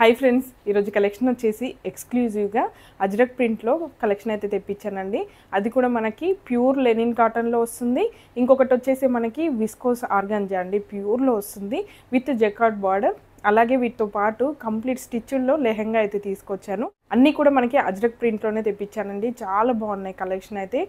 Hi friends, ఈరోజు collection వచ్చేసి ఎక్స్క్లూజివ్గా అజ్రక్ ప్రింట్లో కలెక్షన్ అయితే తెప్పించానండి. అది కూడా మనకి ప్యూర్ లెనిన్ కాటన్లో వస్తుంది. ఇంకొకటి వచ్చేసి మనకి విస్కోస్ ఆర్గాంజా అండి, ప్యూర్లో వస్తుంది విత్ జకార్డ్ బార్డర్. అలాగే వీటితో పాటు కంప్లీట్ స్టిచ్ల్లో లెహెంగా అయితే తీసుకొచ్చాను. అన్నీ కూడా మనకి అజ్రక్ ప్రింట్లోనే తెప్పించానండి. చాలా బాగున్నాయి కలెక్షన్ అయితే,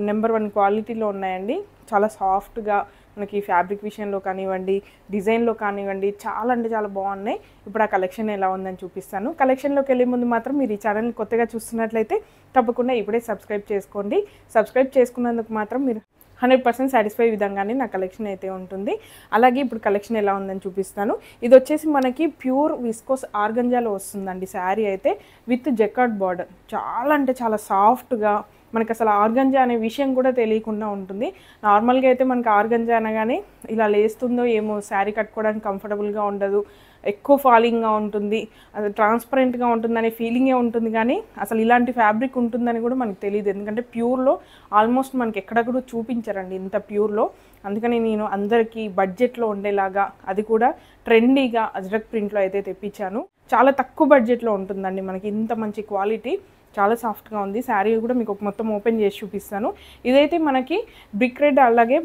నెంబర్ 1 క్వాలిటీలో ఉన్నాయండి. చాలా సాఫ్ట్గా మనకి ఫ్యాబ్రిక్ విషయంలో కానివ్వండి, డిజైన్లో కానివ్వండి, చాలా అంటే చాలా బాగున్నాయి. ఇప్పుడు ఆ కలెక్షన్ ఎలా ఉందని చూపిస్తాను. కలెక్షన్లోకి వెళ్ళే ముందు మాత్రం మీరు ఈ ఛానల్ని కొత్తగా చూస్తున్నట్లయితే తప్పకుండా ఇప్పుడే సబ్స్క్రైబ్ చేసుకోండి. సబ్స్క్రైబ్ చేసుకున్నందుకు మాత్రం మీరు 100% సాటిస్ఫై విధంగానే నా కలెక్షన్ అయితే ఉంటుంది. అలాగే ఇప్పుడు కలెక్షన్ ఎలా ఉందని చూపిస్తాను. ఇది వచ్చేసి మనకి ప్యూర్ విస్కోస్ ఆర్గంజాలో వస్తుందండి శారీ అయితే, విత్ జకార్డ్ బార్డర్. చాలా అంటే చాలా సాఫ్ట్గా, మనకు అసలు ఆర్గంజా అనే విషయం కూడా తెలియకుండా ఉంటుంది. నార్మల్గా అయితే మనకి ఆర్గంజా అనగానే ఇలా లేస్తుందో ఏమో, శారీ కట్టుకోవడానికి కంఫర్టబుల్గా ఉండదు, ఎక్కువ ఫాలింగ్గా ఉంటుంది, అది ట్రాన్స్పరెంట్గా ఉంటుందనే ఫీలింగే ఉంటుంది. కానీ అసలు ఇలాంటి ఫ్యాబ్రిక్ ఉంటుందని కూడా మనకు తెలియదు. ఎందుకంటే ప్యూర్లో ఆల్మోస్ట్ మనకి ఎక్కడ కూడా చూపించరండి ఇంత ప్యూర్లో. అందుకని నేను అందరికీ బడ్జెట్లో ఉండేలాగా, అది కూడా ట్రెండీగా అజ్రక్ ప్రింట్లో అయితే తెప్పించాను. చాలా తక్కువ బడ్జెట్లో ఉంటుందండి మనకి, ఇంత మంచి క్వాలిటీ. చాలా సాఫ్ట్గా ఉంది. శారీ కూడా మీకు మొత్తం ఓపెన్ చేసి చూపిస్తాను. ఇదైతే మనకి బ్రిక్ రెడ్ అలాగే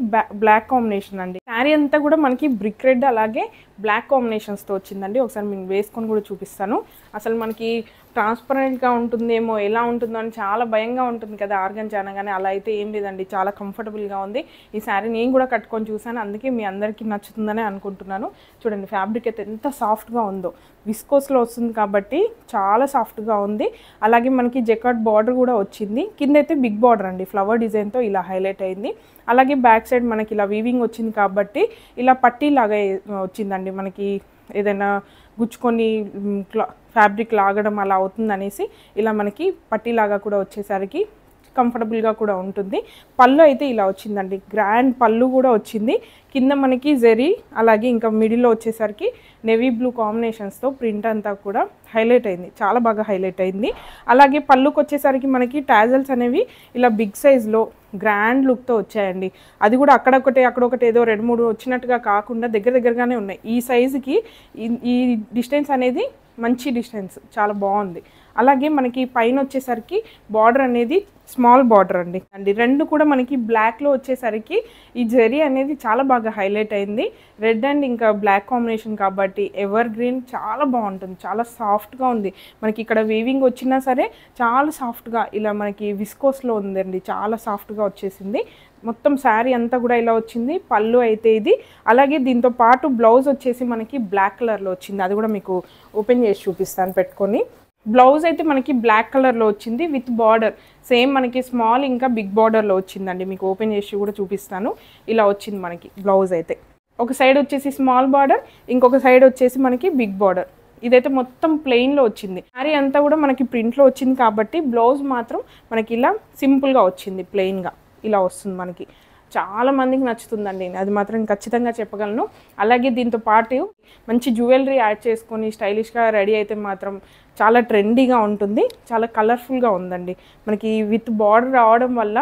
బ్లాక్ కాంబినేషన్ అండి. శారీ అంతా కూడా మనకి బ్రిక్ రెడ్ అలాగే బ్లాక్ కాంబినేషన్స్తో వచ్చిందండి. ఒకసారి నేను వేసుకొని కూడా చూపిస్తాను. అసలు మనకి ట్రాన్స్పరెంట్గా ఉంటుందేమో, ఎలా ఉంటుందో అని చాలా భయంగా ఉంటుంది కదా ఆర్గంజా అనగానే. అలా అయితే ఏం లేదండి, చాలా కంఫర్టబుల్గా ఉంది. ఈ శారీ నేను కూడా కట్టుకొని చూసాను, అందుకే మీ అందరికీ నచ్చుతుందని అనుకుంటున్నాను. చూడండి ఫ్యాబ్రిక్ అయితే ఎంత సాఫ్ట్గా ఉందో. విస్కోస్లో వస్తుంది కాబట్టి చాలా సాఫ్ట్గా ఉంది. అలాగే మనకి జకార్డ్ బార్డర్ కూడా వచ్చింది. కింద అయితే బిగ్ బార్డర్ అండి, ఫ్లవర్ డిజైన్తో ఇలా హైలైట్ అయింది. అలాగే బ్యాక్ సైడ్ మనకి ఇలా వీవింగ్ వచ్చింది కాబట్టి ఇలా పట్టీలాగా వచ్చిందండి. మనకి ఏదైనా గుచ్చుకొని ఫ్యాబ్రిక్ లాగడం అలా అవుతుంది అనేసి ఇలా మనకి పట్టీలాగా కూడా వచ్చేసరికి కంఫర్టబుల్గా కూడా ఉంటుంది. పళ్ళు అయితే ఇలా వచ్చిందండి, గ్రాండ్ పళ్ళు కూడా వచ్చింది. కింద మనకి జెరీ, అలాగే ఇంకా మిడిల్లో వచ్చేసరికి నెవీ బ్లూ కాంబినేషన్స్తో ప్రింట్ అంతా కూడా హైలైట్ అయింది, చాలా బాగా హైలైట్ అయింది. అలాగే పళ్ళుకి వచ్చేసరికి మనకి టాజల్స్ అనేవి ఇలా బిగ్ సైజ్లో గ్రాండ్ లుక్తో వచ్చాయండి. అది కూడా అక్కడొకటి ఏదో 2-3 వచ్చినట్టుగా కాకుండా దగ్గరగానే ఉన్నాయి. ఈ సైజుకి ఈ డిస్టెన్స్ అనేది మంచి డిస్టెన్స్, చాలా బాగుంది. అలాగే మనకి పైన వచ్చేసరికి బార్డర్ అనేది స్మాల్ బార్డర్ అండి. రెండు కూడా మనకి బ్లాక్లో వచ్చేసరికి ఈ జెరీ అనేది చాలా బాగా హైలైట్ అయింది. రెడ్ అండ్ ఇంకా బ్లాక్ కాంబినేషన్ కాబట్టి ఎవర్ గ్రీన్, చాలా బాగుంటుంది, చాలా సాఫ్ట్గా ఉంది. మనకి ఇక్కడ వీవింగ్ వచ్చినా సరే చాలా సాఫ్ట్గా ఇలా మనకి విస్కోస్లో ఉందండి, చాలా సాఫ్ట్గా వచ్చేసింది. మొత్తం శారీ అంతా కూడా ఇలా వచ్చింది. పళ్ళు అయితే ఇది. అలాగే దీంతో పాటు బ్లౌజ్ వచ్చేసి మనకి బ్లాక్ కలర్లో వచ్చింది. అది కూడా మీకు ఓపెన్ చేసి చూపిస్తాను పెట్టుకొని. బ్లౌజ్ అయితే మనకి బ్లాక్ కలర్లో వచ్చింది విత్ బార్డర్. సేమ్ మనకి స్మాల్ ఇంకా బిగ్ బార్డర్లో వచ్చిందండి. మీకు ఓపెన్ చేసి కూడా చూపిస్తాను. ఇలా వచ్చింది మనకి బ్లౌజ్ అయితే. ఒక సైడ్ వచ్చేసి స్మాల్ బార్డర్, ఇంకొక సైడ్ వచ్చేసి మనకి బిగ్ బార్డర్. ఇదైతే మొత్తం ప్లెయిన్లో వచ్చింది. శారీ అంతా కూడా మనకి ప్రింట్లో వచ్చింది కాబట్టి బ్లౌజ్ మాత్రం మనకి ఇలా సింపుల్గా వచ్చింది, ప్లెయిన్గా ఇలా వస్తుంది మనకి. చాలా మందికి నచ్చుతుందండి, అది మాత్రం ఖచ్చితంగా చెప్పగలను. అలాగే దీంతో పాటు మంచి జ్యువెలరీ యాడ్ చేసుకొని స్టైలిష్గా రెడీ అయితే మాత్రం చాలా ట్రెండీగా ఉంటుంది. చాలా కలర్ఫుల్గా ఉందండి. మనకి విత్ బార్డర్ రావడం వల్ల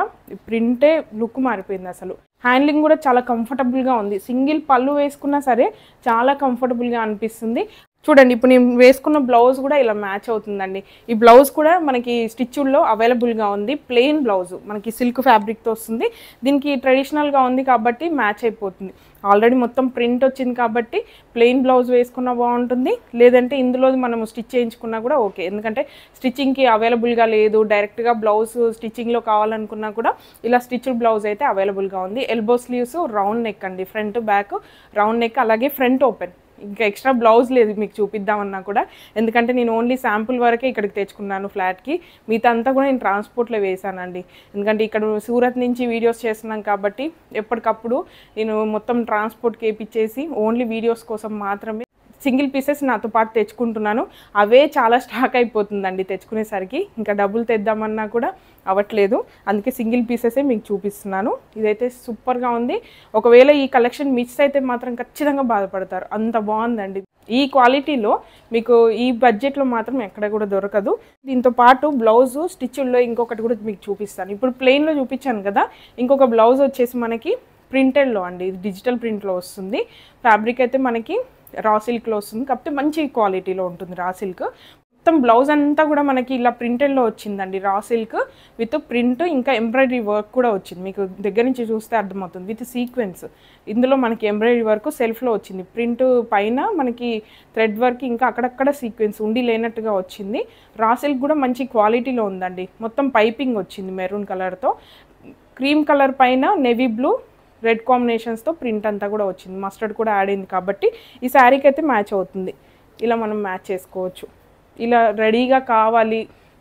ప్రింటే లుక్ మారిపోయింది. అసలు హ్యాండ్లింగ్ కూడా చాలా కంఫర్టబుల్గా ఉంది. సింగిల్ పళ్ళు వేసుకున్నా సరే చాలా కంఫర్టబుల్గా అనిపిస్తుంది. చూడండి ఇప్పుడు నేను వేసుకున్న బ్లౌజ్ కూడా ఇలా మ్యాచ్ అవుతుందండి. ఈ బ్లౌజ్ కూడా మనకి స్టిచ్ల్లో అవైలబుల్గా ఉంది. ప్లెయిన్ బ్లౌజ్ మనకి సిల్క్ ఫ్యాబ్రిక్తో వస్తుంది. దీనికి ట్రెడిషనల్గా ఉంది కాబట్టి మ్యాచ్ అయిపోతుంది. ఆల్రెడీ మొత్తం ప్రింట్ వచ్చింది కాబట్టి ప్లెయిన్ బ్లౌజ్ వేసుకున్నా బాగుంటుంది, లేదంటే ఇందులో మనం స్టిచ్ చేయించుకున్నా కూడా ఓకే. ఎందుకంటే స్టిచ్చింగ్కి అవైలబుల్గా లేదు, డైరెక్ట్గా బ్లౌజ్ స్టిచ్చింగ్లో కావాలనుకున్నా కూడా ఇలా స్టిచ్డ్ బ్లౌజ్ అయితే అవైలబుల్గా ఉంది. ఎల్బో స్లీవ్స్, రౌండ్ నెక్ అండి, ఫ్రంట్ బ్యాక్ రౌండ్ నెక్, అలాగే ఫ్రంట్ ఓపెన్. ఇంకా ఎక్స్ట్రా బ్లౌజ్ లేదు మీకు చూపిద్దామన్నా కూడా, ఎందుకంటే నేను ఓన్లీ శాంపుల్ వరకే ఇక్కడికి తెచ్చుకున్నాను ఫ్లాట్కి. మిగతా అంతా కూడా నేను ట్రాన్స్పోర్ట్లో వేసానండి. ఎందుకంటే ఇక్కడ సూరత్ నుంచి వీడియోస్ చేస్తున్నాం కాబట్టి ఎప్పటికప్పుడు నేను మొత్తం ట్రాన్స్పోర్ట్కి వేయించేసి ఓన్లీ వీడియోస్ కోసం మాత్రమే సింగిల్ పీసెస్ నాతో పాటు తెచ్చుకుంటున్నాను. అవే చాలా స్టాక్ అయిపోతుందండి తెచ్చుకునేసరికి. ఇంకా డబ్బులు తెద్దామన్నా కూడా అవ్వట్లేదు, అందుకే సింగిల్ పీసెసే మీకు చూపిస్తున్నాను. ఇదైతే సూపర్గా ఉంది. ఒకవేళ ఈ కలెక్షన్ మిస్ అయితే మాత్రం ఖచ్చితంగా బాధపడతారు, అంత బాగుందండి. ఈ క్వాలిటీలో మీకు ఈ బడ్జెట్లో మాత్రం ఎక్కడ కూడా దొరకదు. దీంతో పాటు బ్లౌజు స్టిచ్ల్లో ఇంకొకటి కూడా మీకు చూపిస్తాను. ఇప్పుడు ప్లెయిన్లో చూపించాను కదా, ఇంకొక బ్లౌజ్ వచ్చేసి మనకి ప్రింటెడ్లో అండి, ఇది డిజిటల్ ప్రింట్లో వస్తుంది. ఫ్యాబ్రిక్ అయితే మనకి రా సిల్క్లో వస్తుంది, కాకపోతే మంచి క్వాలిటీలో ఉంటుంది రా సిల్క్. మొత్తం బ్లౌజ్ అంతా కూడా మనకి ఇలా ప్రింటెడ్లో వచ్చిందండి, రా సిల్క్ విత్ ప్రింట్, ఇంకా ఎంబ్రాయిడరీ వర్క్ కూడా వచ్చింది. మీకు దగ్గర నుంచి చూస్తే అర్థమవుతుంది, విత్ సీక్వెన్స్. ఇందులో మనకి ఎంబ్రాయిడరీ వర్క్ సెల్ఫ్లో వచ్చింది, ప్రింట్ పైన మనకి థ్రెడ్ వర్క్, ఇంకా అక్కడక్కడ సీక్వెన్స్ ఉండి లేనట్టుగా వచ్చింది. రా సిల్క్ కూడా మంచి క్వాలిటీలో ఉందండి. మొత్తం పైపింగ్ వచ్చింది మెరూన్ కలర్తో, క్రీమ్ కలర్ పైన నెవీ బ్లూ రెడ్ కాంబినేషన్స్తో ప్రింట్ అంతా కూడా వచ్చింది. మస్టర్డ్ కూడా యాడ్ అయింది కాబట్టి ఈ శారీకి అయితే మ్యాచ్ అవుతుంది. ఇలా మనం మ్యాచ్ చేసుకోవచ్చు. ఇలా రెడీగా కావాలి,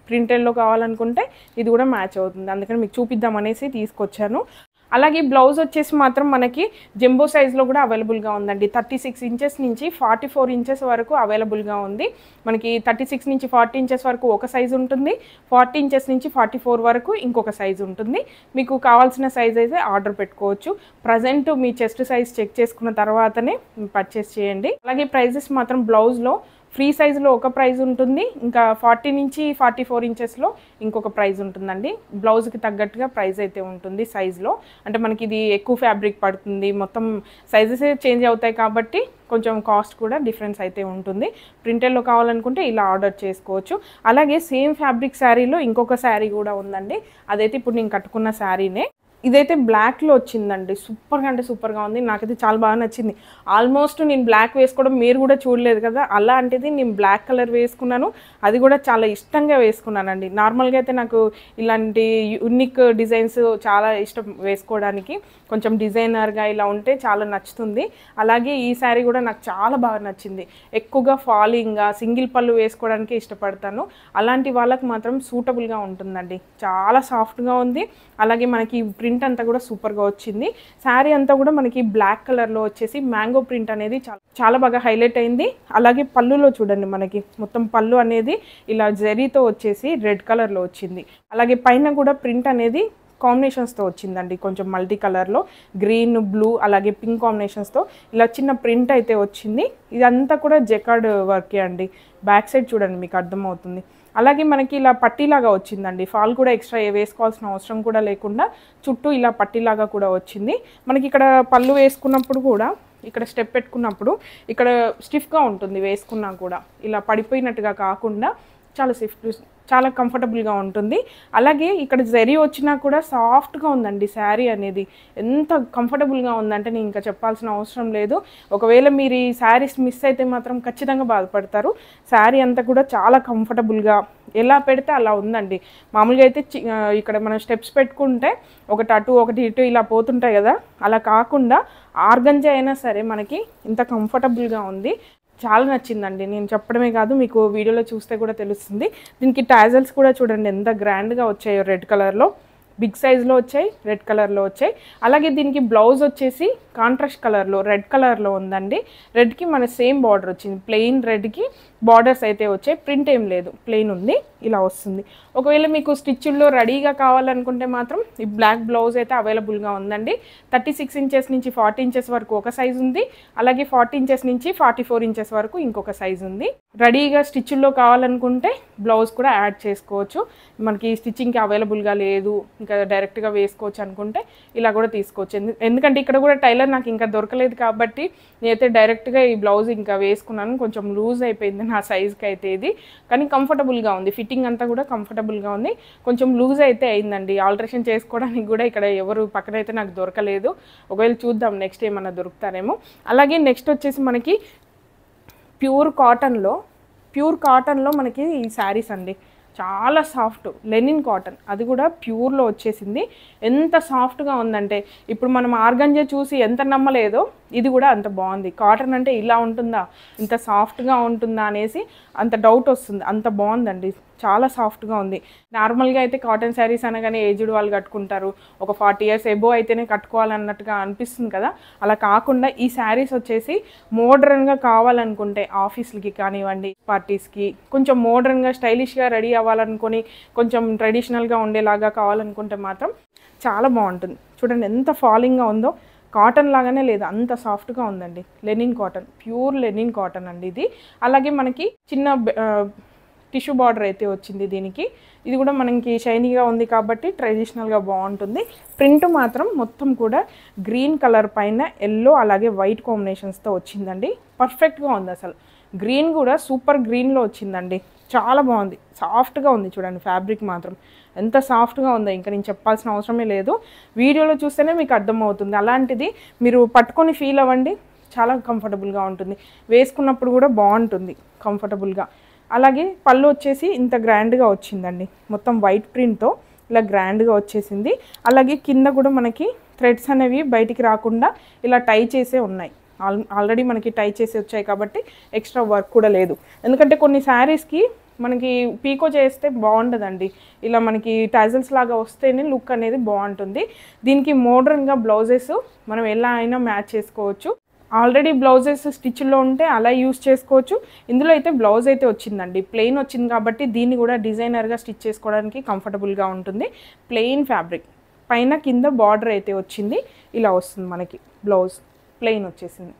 ప్రింటెడ్లో కావాలనుకుంటే ఇది కూడా మ్యాచ్ అవుతుంది. అందుకని మీకు చూపిద్దాం అనేసి తీసుకొచ్చాను. అలాగే బ్లౌజ్ వచ్చేసి మాత్రం మనకి జంబో సైజ్లో కూడా అవైలబుల్గా ఉందండి. 36 ఇంచెస్ నుంచి 44 ఇంచెస్ వరకు అవైలబుల్గా ఉంది. మనకి 36 నుంచి 40 ఇంచెస్ వరకు ఒక సైజు ఉంటుంది, 40 ఇంచెస్ నుంచి 44 వరకు ఇంకొక సైజు ఉంటుంది. మీకు కావాల్సిన సైజ్ అయితే ఆర్డర్ పెట్టుకోవచ్చు. ప్రజెంట్ మీ చెస్ట్ సైజ్ చెక్ చేసుకున్న తర్వాతనే పర్చేస్ చేయండి. అలాగే ప్రైజెస్ మాత్రం బ్లౌజ్లో ఫ్రీ సైజులో ఒక ప్రైజ్ ఉంటుంది, ఇంకా 40 నుంచి 44 ఇంచెస్లో ఇంకొక ప్రైజ్ ఉంటుందండి. బ్లౌజ్కి తగ్గట్టుగా ప్రైజ్ అయితే ఉంటుంది సైజులో. అంటే మనకి ఇది ఎక్కువ ఫ్యాబ్రిక్ పడుతుంది, మొత్తం సైజెస్ చేంజ్ అవుతాయి కాబట్టి కొంచెం కాస్ట్ కూడా డిఫరెన్స్ అయితే ఉంటుంది. ప్రింటెడ్లో కావాలనుకుంటే ఇలా ఆర్డర్ చేసుకోవచ్చు. అలాగే సేమ్ ఫ్యాబ్రిక్ శారీలో ఇంకొక శారీ కూడా ఉందండి, అదైతే ఇప్పుడు నేను కట్టుకున్న శారీనే. ఇదైతే బ్లాక్లో వచ్చిందండి, సూపర్గా అంటే సూపర్గా ఉంది. నాకైతే చాలా బాగా నచ్చింది. ఆల్మోస్ట్ నేను బ్లాక్ వేసుకోవడం మీరు కూడా చూడలేదు కదా, అలాంటిది నేను బ్లాక్ కలర్ వేసుకున్నాను, అది కూడా చాలా ఇష్టంగా వేసుకున్నానండి. నార్మల్గా అయితే నాకు ఇలాంటి యూనిక్ డిజైన్స్ చాలా ఇష్టం వేసుకోవడానికి, కొంచెం డిజైనర్గా ఇలా ఉంటే చాలా నచ్చుతుంది. అలాగే ఈ శారీ కూడా నాకు చాలా బాగా నచ్చింది. ఎక్కువగా ఫాలింగ్గా సింగిల్ పళ్ళు వేసుకోవడానికి ఇష్టపడతాను, అలాంటి వాళ్ళకి మాత్రం సూటబుల్గా ఉంటుందండి. చాలా సాఫ్ట్గా ఉంది. అలాగే మనకి ప్రింట్ అంతా కూడా సూపర్గా వచ్చింది. శారీ అంతా కూడా మనకి బ్లాక్ కలర్లో వచ్చేసి మ్యాంగో ప్రింట్ అనేది చాలా బాగా హైలైట్ అయింది. అలాగే పళ్ళులో చూడండి, మనకి మొత్తం పళ్ళు అనేది ఇలా జరీతో వచ్చేసి రెడ్ కలర్లో వచ్చింది. అలాగే పైన కూడా ప్రింట్ అనేది కాంబినేషన్స్తో వచ్చిందండి, కొంచెం మల్టీ కలర్లో గ్రీన్ బ్లూ అలాగే పింక్ కాంబినేషన్స్తో ఇలా చిన్న ప్రింట్ అయితే వచ్చింది. ఇదంతా కూడా జెకార్డ్ వర్కే అండి. బ్యాక్ సైడ్ చూడండి, మీకు అర్థమవుతుంది. అలాగే మనకి ఇలా పట్టీలాగా వచ్చిందండి, ఫాల్ కూడా ఎక్స్ట్రా వేసుకోవాల్సిన అవసరం కూడా లేకుండా చుట్టూ ఇలా పట్టీలాగా కూడా వచ్చింది. మనకి ఇక్కడ పళ్ళు వేసుకున్నప్పుడు కూడా, ఇక్కడ స్టెప్ పెట్టుకున్నప్పుడు ఇక్కడ స్టిఫ్గా ఉంటుంది, వేసుకున్నా కూడా ఇలా పడిపోయినట్టుగా కాకుండా చాలా కంఫర్టబుల్గా ఉంటుంది. అలాగే ఇక్కడ జరీ వచ్చినా కూడా సాఫ్ట్గా ఉందండి శారీ అనేది. ఎంత కంఫర్టబుల్గా ఉందంటే నేను ఇంకా చెప్పాల్సిన అవసరం లేదు. ఒకవేళ మీరు ఈ శారీస్ మిస్ అయితే మాత్రం ఖచ్చితంగా బాధపడతారు. శారీ అంతా కూడా చాలా కంఫర్టబుల్గా ఎలా పెడితే అలా ఉందండి. మామూలుగా అయితే ఇక్కడ మనం స్టెప్స్ పెట్టుకుంటే ఒకటి అటు ఒకటి ఇటు ఇలా పోతుంటాయి కదా, అలా కాకుండా ఆర్గంజా అయినా సరే మనకి ఇంత కంఫర్టబుల్గా ఉంది. చాలా నచ్చిందండి, నేను చెప్పడమే కాదు మీకు వీడియోలో చూస్తే కూడా తెలుస్తుంది. దీనికి టాజల్స్ కూడా చూడండి ఎంత గ్రాండ్గా వచ్చాయో, రెడ్ కలర్లో బిగ్ సైజ్లో వచ్చాయి, రెడ్ కలర్లో వచ్చాయి. అలాగే దీనికి బ్లౌజ్ వచ్చేసి కాంట్రాస్ట్ కలర్లో రెడ్ కలర్లో ఉందండి. రెడ్కి మన సేమ్ బార్డర్ వచ్చింది, ప్లెయిన్ రెడ్కి బార్డర్స్ అయితే వచ్చాయి, ప్రింట్ ఏం లేదు, ప్లెయిన్ ఉంది, ఇలా వస్తుంది. ఒకవేళ మీకు స్టిచ్ల్లో రెడీగా కావాలనుకుంటే మాత్రం ఈ బ్లాక్ బ్లౌజ్ అయితే అవైలబుల్గా ఉందండి. 36 ఇంచెస్ నుంచి 40 ఇంచెస్ వరకు ఒక సైజు ఉంది, అలాగే 40 ఇంచెస్ నుంచి 44 ఇంచెస్ వరకు ఇంకొక సైజు ఉంది. రెడీగా స్టిచ్ల్లో కావాలనుకుంటే బ్లౌజ్ కూడా యాడ్ చేసుకోవచ్చు. మనకి స్టిచ్చింగ్కి అవైలబుల్గా లేదు, ఇంకా డైరెక్ట్గా వేసుకోవచ్చు అనుకుంటే ఇలా కూడా తీసుకోవచ్చు. ఎందుకంటే ఇక్కడ కూడా టైలర్ నాకు ఇంకా దొరకలేదు కాబట్టి నేనైతే డైరెక్ట్గా ఈ బ్లౌజ్ ఇంకా వేసుకున్నాను. కొంచెం లూజ్ అయిపోయింది నా సైజ్కి అయితే ఇది, కానీ కంఫర్టబుల్గా ఉంది. ఫిట్టింగ్ అంతా కూడా కంఫర్టబుల్గా ఉంది. కొంచెం లూజ్ అయితే అయిందండి, ఆల్టరేషన్ చేసుకోవడానికి కూడా ఇక్కడ ఎవరు పక్కనైతే నాకు దొరకలేదు. ఒకవేళ చూద్దాం నెక్స్ట్ ఏమన్నా దొరుకుతారేమో. అలాగే నెక్స్ట్ వచ్చేసి మనకి ప్యూర్ కాటన్లో మనకి ఈ శారీస్ అండి, చాలా సాఫ్ట్ లెనిన్ కాటన్, అది కూడా ప్యూర్లో వచ్చేసింది. ఎంత సాఫ్ట్గా ఉందంటే ఇప్పుడు మనం ఆర్గంజా చూసి ఎంత నమ్మలేదో ఇది కూడా అంత బాగుంది. కాటన్ అంటే ఇలా ఉంటుందా, ఇంత సాఫ్ట్గా ఉంటుందా అనేసి అంత డౌట్ వస్తుంది, అంత బాగుందండి. చాలా సాఫ్ట్గా ఉంది. నార్మల్గా అయితే కాటన్ శారీస్ అనగానే ఏజ్డ్ వాళ్ళు కట్టుకుంటారు, ఒక 40 ఇయర్స్ ఎబో అయితేనే కట్టుకోవాలన్నట్టుగా అనిపిస్తుంది కదా, అలా కాకుండా ఈ శారీస్ వచ్చేసి మోడర్న్గా కావాలనుకుంటే ఆఫీస్లకి కానివ్వండి, పార్టీస్కి కొంచెం మోడర్న్గా స్టైలిష్గా రెడీ అవ్వాలనుకొని కొంచెం ట్రెడిషనల్గా ఉండేలాగా కావాలనుకుంటే మాత్రం చాలా బాగుంటుంది. చూడండి ఎంత ఫాలింగ్గా ఉందో, కాటన్ లాగానే లేదు, అంత సాఫ్ట్గా ఉందండి. Linen cotton, pure linen cotton అండి ఇది. అలాగే మనకి చిన్న టిష్యూ బార్డర్ అయితే వచ్చింది దీనికి. ఇది కూడా మనకి షైనీగా ఉంది కాబట్టి ట్రెడిషనల్గా బాగుంటుంది. ప్రింట్ మాత్రం మొత్తం కూడా గ్రీన్ కలర్ పైన ఎల్లో అలాగే వైట్ కాంబినేషన్స్తో వచ్చిందండి. పర్ఫెక్ట్గా ఉంది. అసలు గ్రీన్ కూడా సూపర్ గ్రీన్లో వచ్చిందండి. చాలా బాగుంది. సాఫ్ట్గా ఉంది చూడండి. ఫ్యాబ్రిక్ మాత్రం ఎంత సాఫ్ట్గా ఉందో ఇంకా నేను చెప్పాల్సిన అవసరమే లేదు. వీడియోలో చూస్తేనే మీకు అర్థమవుతుంది. అలాంటిది మీరు పట్టుకొని ఫీల్ అవ్వండి. చాలా కంఫర్టబుల్గా ఉంటుంది. వేసుకున్నప్పుడు కూడా బాగుంటుంది కంఫర్టబుల్గా. అలాగే పళ్ళు వచ్చేసి ఇంత గ్రాండ్గా వచ్చిందండి. మొత్తం వైట్ ప్రింట్తో ఇలా గ్రాండ్గా వచ్చేసింది. అలాగే కింద కూడా మనకి థ్రెడ్స్ అనేవి బయటికి రాకుండా ఇలా టై చేసే ఉన్నాయి. ఆల్రెడీ మనకి టై చేసి వచ్చాయి కాబట్టి ఎక్స్ట్రా వర్క్ కూడా లేదు. ఎందుకంటే కొన్ని శారీస్కి మనకి పీకో చేస్తే బాగుంటుందండి. ఇలా మనకి టాజల్స్ లాగా వస్తేనే లుక్ అనేది బాగుంటుంది. దీనికి మోడర్న్గా బ్లౌజెస్ మనం ఎలా అయినా మ్యాచ్ చేసుకోవచ్చు. ఆల్రెడీ బ్లౌజెస్ స్టిచ్లో ఉంటే అలా యూస్ చేసుకోవచ్చు. ఇందులో అయితే బ్లౌజ్ అయితే వచ్చిందండి. ప్లెయిన్ వచ్చింది కాబట్టి దీన్ని కూడా డిజైనర్గా స్టిచ్ చేసుకోవడానికి కంఫర్టబుల్గా ఉంటుంది. ప్లెయిన్ ఫ్యాబ్రిక్ పైన కింద బార్డర్ అయితే వచ్చింది. ఇలా వస్తుంది మనకి బ్లౌజ్. ప్లెయిన్ వచ్చేసింది.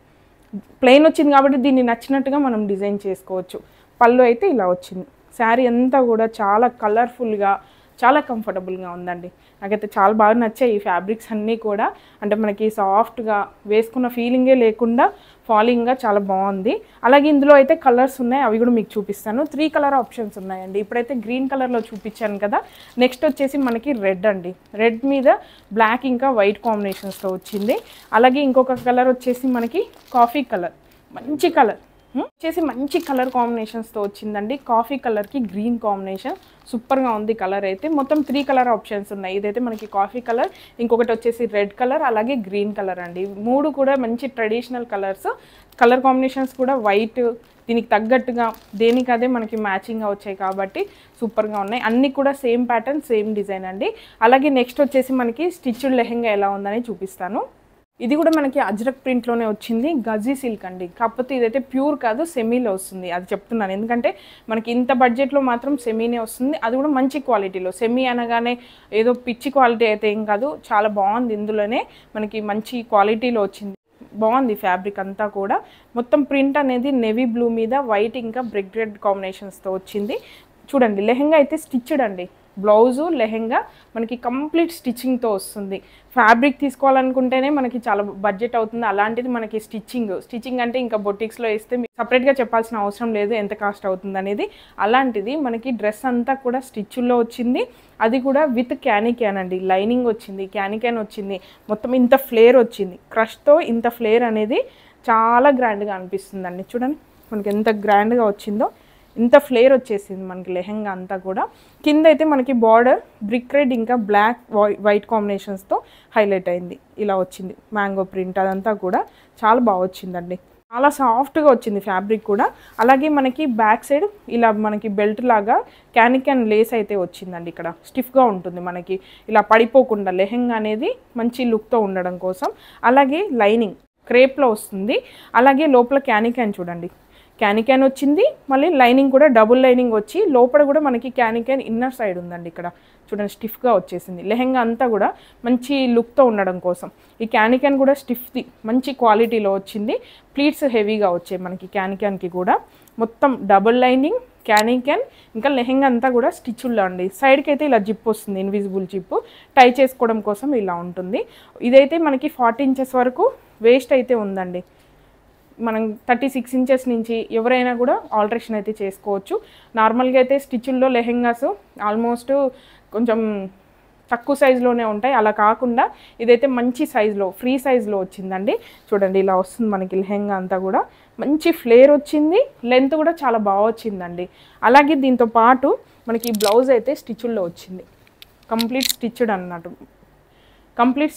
ప్లెయిన్ వచ్చింది కాబట్టి దీన్ని నచ్చినట్టుగా మనం డిజైన్ చేసుకోవచ్చు. పళ్ళు అయితే ఇలా వచ్చింది. శారీ అంతా కూడా చాలా కలర్ఫుల్గా చాలా కంఫర్టబుల్గా ఉందండి. నాకైతే చాలా బాగా నచ్చాయి ఈ ఫ్యాబ్రిక్స్ అన్నీ కూడా. అంటే మనకి సాఫ్ట్గా వేసుకున్న ఫీలింగే లేకుండా ఫాలింగ్గా చాలా బాగుంది. అలాగే ఇందులో అయితే కలర్స్ ఉన్నాయి. అవి కూడా మీకు చూపిస్తాను. 3 కలర్ ఆప్షన్స్ ఉన్నాయండి. ఇప్పుడైతే గ్రీన్ కలర్లో చూపించాను కదా. నెక్స్ట్ వచ్చేసి మనకి రెడ్ అండి. రెడ్ మీద బ్లాక్ ఇంకా వైట్ కాంబినేషన్స్తో వచ్చింది. అలాగే ఇంకొక కలర్ వచ్చేసి మనకి కాఫీ కలర్. మంచి కలర్ వచ్చేసి మంచి కలర్ కాంబినేషన్స్తో వచ్చిందండి. కాఫీ కలర్కి గ్రీన్ కాంబినేషన్ సూపర్గా ఉంది. కలర్ అయితే మొత్తం 3 కలర్ ఆప్షన్స్ ఉన్నాయి. ఇదైతే మనకి కాఫీ కలర్, ఇంకొకటి వచ్చేసి రెడ్ కలర్, అలాగే గ్రీన్ కలర్ అండి. 3 కూడా మంచి ట్రెడిషనల్ కలర్స్. కలర్ కాంబినేషన్స్ కూడా వైట్ దీనికి తగ్గట్టుగా దేనికదే మనకి మ్యాచింగ్గా వచ్చాయి కాబట్టి సూపర్గా ఉన్నాయి. అన్నీ కూడా సేమ్ ప్యాటర్న్ సేమ్ డిజైన్ అండి. అలాగే నెక్స్ట్ వచ్చేసి మనకి స్టిచ్డ్ లెహెంగా ఎలా ఉందని చూపిస్తాను. ఇది కూడా మనకి అజ్రక్ ప్రింట్లోనే వచ్చింది. గజీ సిల్క్ అండి. కాకపోతే ఇదైతే ప్యూర్ కాదు, సెమీలో వస్తుంది. అది చెప్తున్నాను ఎందుకంటే మనకి ఇంత బడ్జెట్లో మాత్రం సెమీనే వస్తుంది. అది కూడా మంచి క్వాలిటీలో. సెమీ అనగానే ఏదో పిచ్చి క్వాలిటీ అయితే ఏం కాదు, చాలా బాగుంది. ఇందులోనే మనకి మంచి క్వాలిటీలో వచ్చింది. బాగుంది ఫ్యాబ్రిక్ అంతా కూడా. మొత్తం ప్రింట్ అనేది నేవీ బ్లూ మీద వైట్ ఇంకా బ్రిక్ రెడ్ కాంబినేషన్స్తో వచ్చింది. చూడండి లెహెంగా అయితే స్టిచ్డ్ అండి. బ్లౌజు లెహెంగా మనకి కంప్లీట్ స్టిచ్చింగ్తో వస్తుంది. ఫ్యాబ్రిక్ తీసుకోవాలనుకుంటేనే మనకి చాలా బడ్జెట్ అవుతుంది. అలాంటిది మనకి స్టిచ్చింగ్ అంటే ఇంకా బొటిక్స్లో వేస్తే సపరేట్గా చెప్పాల్సిన అవసరం లేదు ఎంత కాస్ట్ అవుతుంది అనేది. అలాంటిది మనకి డ్రెస్ అంతా కూడా స్టిచ్ల్లో వచ్చింది. అది కూడా విత్ క్యాన్ అండి. లైనింగ్ వచ్చింది, క్యాన్ వచ్చింది. మొత్తం ఇంత ఫ్లేర్ వచ్చింది. క్రష్తో ఇంత ఫ్లేర్ అనేది చాలా గ్రాండ్గా అనిపిస్తుందండి. చూడండి మనకి ఎంత గ్రాండ్గా వచ్చిందో. ఇంత ఫ్లేర్ వచ్చేసింది మనకి లెహెంగా అంతా కూడా. కింద అయితే మనకి బార్డర్ బ్రిక్ రెడ్ ఇంకా బ్లాక్ వైట్ కాంబినేషన్స్తో హైలైట్ అయింది. ఇలా వచ్చింది మ్యాంగో ప్రింట్. అదంతా కూడా చాలా బాగా వచ్చిందండి. చాలా సాఫ్ట్గా వచ్చింది ఫ్యాబ్రిక్ కూడా. అలాగే మనకి బ్యాక్ సైడ్ ఇలా మనకి బెల్ట్ లాగా క్యాన్ లేస్ అయితే వచ్చిందండి. ఇక్కడ స్టిఫ్గా ఉంటుంది మనకి, ఇలా పడిపోకుండా లెహెంగా అనేది మంచి లుక్తో ఉండడం కోసం. అలాగే లైనింగ్ క్రేప్లో వస్తుంది. అలాగే లోపల క్యాన్ చూడండి, క్యాన్ వచ్చింది. మళ్ళీ లైనింగ్ కూడా డబుల్ లైనింగ్ వచ్చి లోపల కూడా మనకి క్యాన్ ఇన్నర్ సైడ్ ఉందండి. ఇక్కడ చూడండి స్టిఫ్గా వచ్చేసింది. లెహెంగా అంతా కూడా మంచి లుక్తో ఉండడం కోసం ఈ క్యాన్ కూడా స్టిఫ్ది మంచి క్వాలిటీలో వచ్చింది. ప్లీట్స్ హెవీగా వచ్చాయి మనకి క్యాన్కి కూడా. మొత్తం డబుల్ లైనింగ్ క్యాన్ ఇంకా లెహెంగా అంతా కూడా స్టిచ్ల్లో అండి. సైడ్కి అయితే ఇలా జిప్ వస్తుంది, ఇన్విజిబుల్ జిప్. టై చేసుకోవడం కోసం ఇలా ఉంటుంది. ఇదైతే మనకి 40 ఇంచెస్ వరకు వేస్ట్ అయితే ఉందండి. మనం 36 ఇంచెస్ నుంచి ఎవరైనా కూడా ఆల్టరేషన్ అయితే చేసుకోవచ్చు. నార్మల్గా అయితే స్టిచ్ల్లో లెహెంగాస్ ఆల్మోస్ట్ కొంచెం తక్కువ సైజులోనే ఉంటాయి. అలా కాకుండా ఇదైతే మంచి సైజులో ఫ్రీ సైజులో వచ్చిందండి. చూడండి ఇలా వస్తుంది మనకి లెహెంగా అంతా కూడా. మంచి ఫ్లేర్ వచ్చింది. లెంత్ కూడా చాలా బాగా వచ్చిందండి. అలాగే దీంతో పాటు మనకి బ్లౌజ్ అయితే స్టిచ్ల్లో వచ్చింది. కంప్లీట్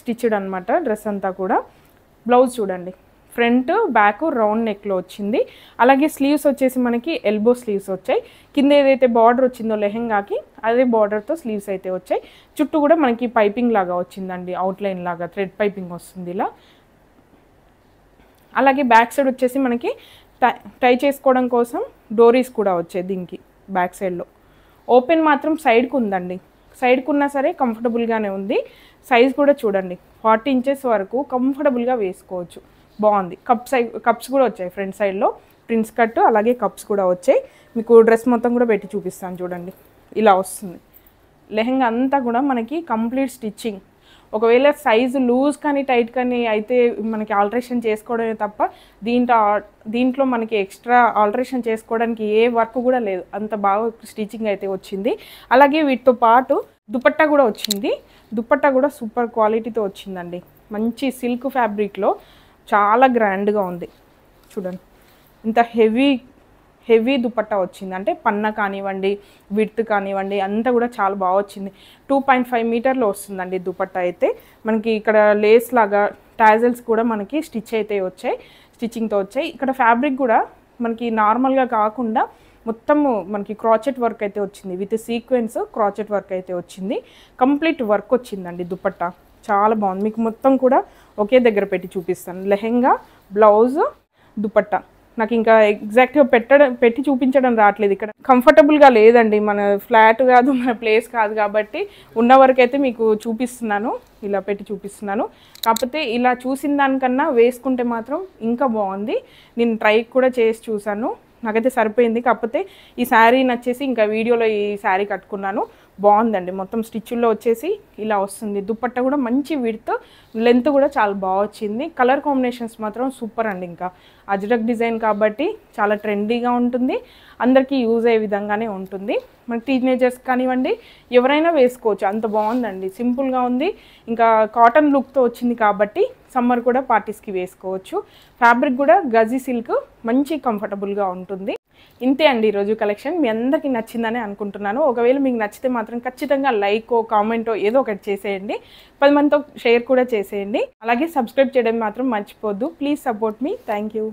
స్టిచ్డ్ అనమాట డ్రెస్ అంతా కూడా. బ్లౌజ్ చూడండి ఫ్రంట్ బ్యాక్ రౌండ్ నెక్లో వచ్చింది. అలాగే స్లీవ్స్ వచ్చేసి మనకి ఎల్బో స్లీవ్స్ వచ్చాయి. కింద ఏదైతే బార్డర్ వచ్చిందో లెహెంగాకి అదే బార్డర్తో స్లీవ్స్ అయితే వచ్చాయి. చుట్టూ కూడా మనకి పైపింగ్ లాగా వచ్చిందండి. అవుట్లైన్ లాగా థ్రెడ్ పైపింగ్ వస్తుంది ఇలా. అలాగే బ్యాక్ సైడ్ వచ్చేసి మనకి టై చేసుకోవడం కోసం డోరీస్ కూడా వచ్చాయి దీనికి బ్యాక్ సైడ్లో. ఓపెన్ మాత్రం సైడ్కు ఉందండి. సైడ్కు ఉన్నా సరే కంఫర్టబుల్గానే ఉంది. సైజ్ కూడా చూడండి 40 ఇంచెస్ వరకు కంఫర్టబుల్గా వేసుకోవచ్చు. బాగుంది. కప్స్ కూడా వచ్చాయి ఫ్రంట్ సైడ్లో. ప్రిన్స్ కట్ అలాగే కప్స్ కూడా వచ్చాయి. మీకు డ్రెస్ మొత్తం కూడా పెట్టి చూపిస్తాను చూడండి. ఇలా వస్తుంది లెహంగా అంతా కూడా మనకి కంప్లీట్ స్టిచ్చింగ్. ఒకవేళ సైజు లూజ్ కానీ టైట్ కానీ అయితే మనకి ఆల్టరేషన్ చేసుకోవడమే తప్ప దీంట్లో మనకి ఎక్స్ట్రా ఆల్టరేషన్ చేసుకోవడానికి ఏ వర్క్ కూడా లేదు, అంత బాగా స్టిచ్చింగ్ అయితే వచ్చింది. అలాగే వీటితో పాటు దుపట్టా కూడా వచ్చింది. దుపట్టా కూడా సూపర్ క్వాలిటీతో వచ్చిందండి. మంచి సిల్క్ ఫ్యాబ్రిక్లో చాలా గ్రాండ్గా ఉంది చూడండి. ఇంత హెవీ దుపట్టా వచ్చింది. అంటే పన్న కానివ్వండి, విడ్త్ కానివ్వండి అంతా కూడా చాలా బాగా వచ్చింది. 2.5 మీటర్లో వస్తుందండి దుపట్టా అయితే. మనకి ఇక్కడ లేస్ లాగా టాజల్స్ కూడా మనకి స్టిచ్చింగ్తో వచ్చాయి. ఇక్కడ ఫ్యాబ్రిక్ కూడా మనకి నార్మల్గా కాకుండా మొత్తము మనకి క్రాచెట్ వర్క్ అయితే వచ్చింది. విత్ సీక్వెన్స్ క్రాచెట్ వర్క్ అయితే వచ్చింది. కంప్లీట్ వర్క్ వచ్చిందండి దుపట్టా. చాలా బాగుంది. మీకు మొత్తం కూడా ఒకే దగ్గర పెట్టి చూపిస్తాను. లెహెంగా, బ్లౌజ్, దుపట్టా. నాకు ఇంకా ఎగ్జాక్ట్గా పెట్టి చూపించడం రావట్లేదు. ఇక్కడ కంఫర్టబుల్గా లేదండి. మన ఫ్లాట్ కాదు, మన ప్లేస్ కాదు కాబట్టి ఉన్న వరకు అయితే మీకు చూపిస్తున్నాను, ఇలా పెట్టి చూపిస్తున్నాను. కాకపోతే ఇలా చూసిన దానికన్నా వేసుకుంటే మాత్రం ఇంకా బాగుంది. నేను ట్రై కూడా చేసి చూసాను, నాకైతే సరిపోయింది. కాకపోతే ఈ శారీ నచ్చేసి ఇంకా వీడియోలో ఈ శారీ కట్టుకున్నాను. బాగుందండి. మొత్తం స్టిచ్ల్లో వచ్చేసి ఇలా వస్తుంది. దుపట్టా కూడా మంచి విడ్త్, లెంత్ కూడా చాలా బాగా వచ్చింది. కలర్ కాంబినేషన్స్ మాత్రం సూపర్ అండి. ఇంకా అజ్రక్ డిజైన్ కాబట్టి చాలా ట్రెండీగా ఉంటుంది, అందరికీ యూజ్ అయ్యే విధంగానే ఉంటుంది. మన టీనేజర్స్ కానివ్వండి ఎవరైనా వేసుకోవచ్చు, అంత బాగుందండి. సింపుల్గా ఉంది. ఇంకా కాటన్ లుక్తో వచ్చింది కాబట్టి సమ్మర్ కూడా పార్టీస్కి వేసుకోవచ్చు. ఫ్యాబ్రిక్ కూడా గజీ సిల్క్, మంచి కంఫర్టబుల్గా ఉంటుంది. ఇంతే అండి ఈరోజు కలెక్షన్. మీ అందరికీ నచ్చిందని అనుకుంటున్నాను. ఒకవేళ మీకు నచ్చితే మాత్రం ఖచ్చితంగా లైకో కామెంటో ఏదో ఒకటి చేసేయండి. 10 మందితో షేర్ కూడా చేసేయండి. అలాగే సబ్స్క్రైబ్ చేయడం మాత్రం మర్చిపోద్దు. Please support me. Thank you.